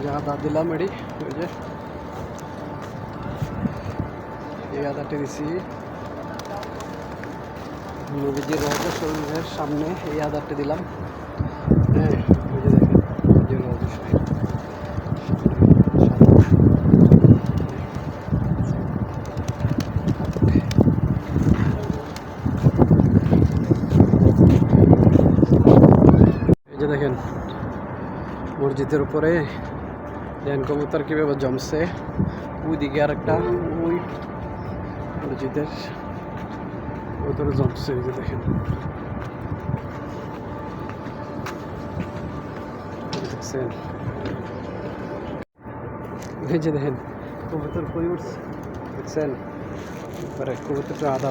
যে আদা দিলাম এটি, ওই যে এই আদাটি দিছি নবীজির রওজা শরীফের সামনে, এই আদারটি দিলাম। হ্যাঁ, ওই যে দেখেন নবীজির রওজা শরীফ এই যে দেখেন মসজিদের উপরে দেন কবুতর কীভাবে জমছে। ওইদিকে আর একটা ওই মসজিদের ভিতরে জমছে, এই যে দেখেন দেখছেন, এই যে দেখেন কবুতর কই উঠছে দেখছেন, কবুতরটা আদা